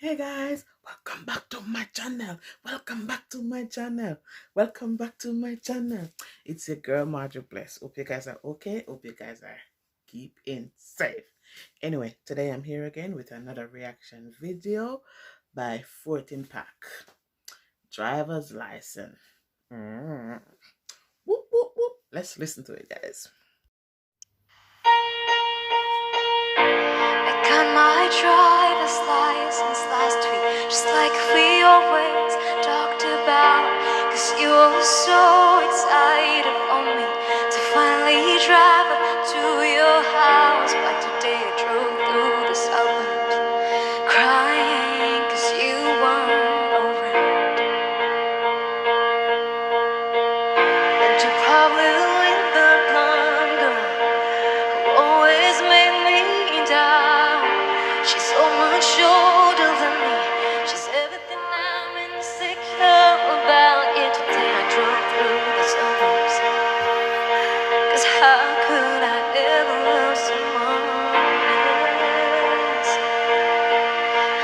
Hey guys, welcome back to my channel. Welcome back to my channel. Welcome back to my channel. It's your girl Marjorie Bless. Hope you guys are okay. Hope you guys are keeping safe. Anyway, today I'm here again with another reaction video by 14 Pack. Driver's license. Whoop, whoop, whoop. Let's listen to it, guys. I got my driver's license last week, just like we always talked about. Cause you were so excited for me to finally drive up to your house. But today I drove through the suburbs crying cause you weren't around. And you probably think the blonde girl who always made me down. She's so much older than me. She's everything I'm insecure about. Yet today I drove through the suburbs. Cause how could I ever love someone else?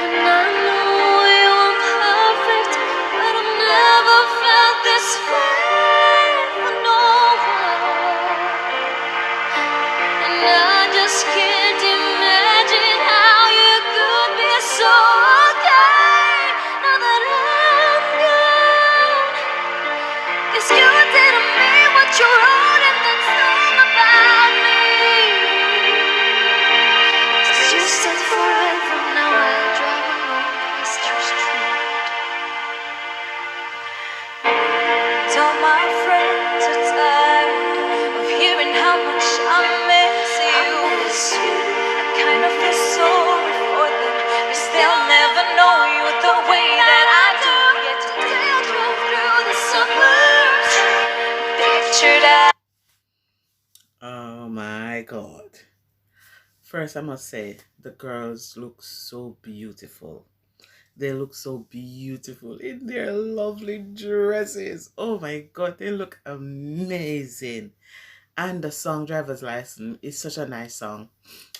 And I know you are perfect, but I've never felt this way for no one. And I just can't imagine how you could be so okay now that I'm gone. 'Cause you didn't mean what you wrote in that song about me. 'Cause you said forever, now I drive alone past your street. All my friends are tired of hearing how much I miss you. I kind of feel sorry for them, cause they'll never know you the way that I do. Yet today I drove through the suburbs, pictured out. Oh my God. First, I must say, the girls look so beautiful. They look so beautiful in their lovely dresses. Oh my God, they look amazing. And the song Driver's License is such a nice song.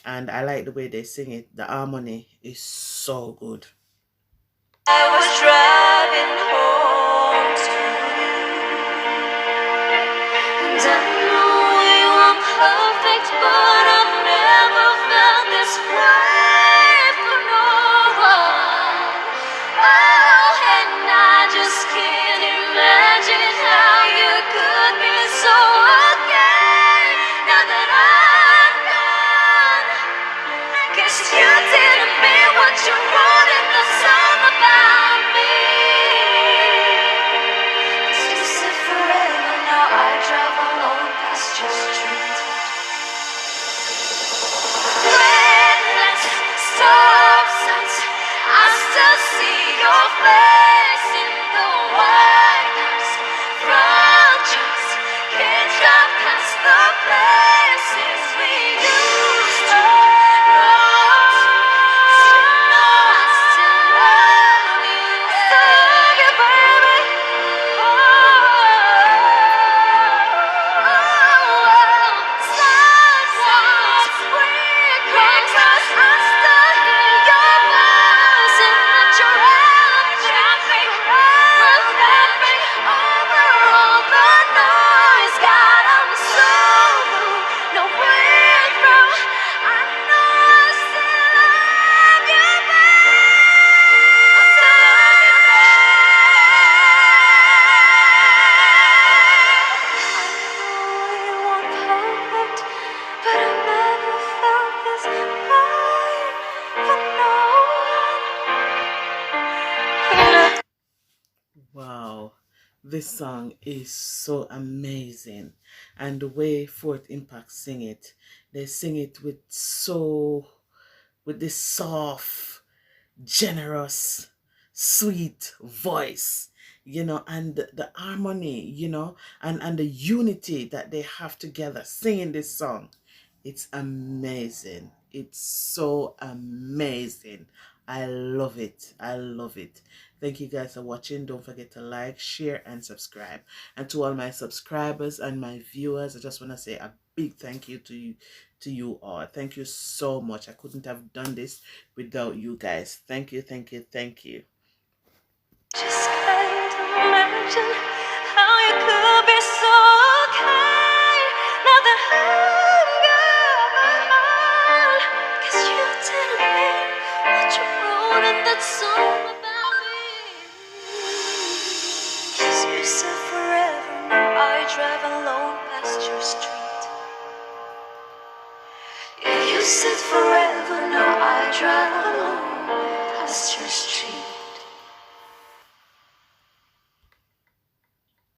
And I like the way they sing it. The harmony is so good. I was driving home to you, and I know you are perfect, but I've never felt this way for no one. Oh, and I just can't imagine how you could be so okay now that I'm gone. 'Cause you didn't mean what you wrote in the song about me. 'Cause you said forever, now I drive alone past your street. Red lights, stop signs, I still see your face in the white house. Front just can't drive past the places we used to go. So you know I still love you. Love you, baby. Wow, this song is so amazing. And the way Fourth Impact sing it, they sing it with this soft, generous, sweet voice, and the harmony, and the unity that they have together singing this song. It's amazing. It's so amazing. I love it. I love it. Thank you guys for watching. Don't forget to like, share, and subscribe. And to all my subscribers and my viewers, I just want to say a big thank you to you, to you all. Thank you so much. I couldn't have done this without you guys. Thank you, thank you, thank you. Just can't imagine how you could be so kind. Now that I'm gone, 'cause you didn't mean what you wrote in that song about me. 'Cause you said forever, now I drive alone past your street. Yeah, you said forever, now I drive alone past your street.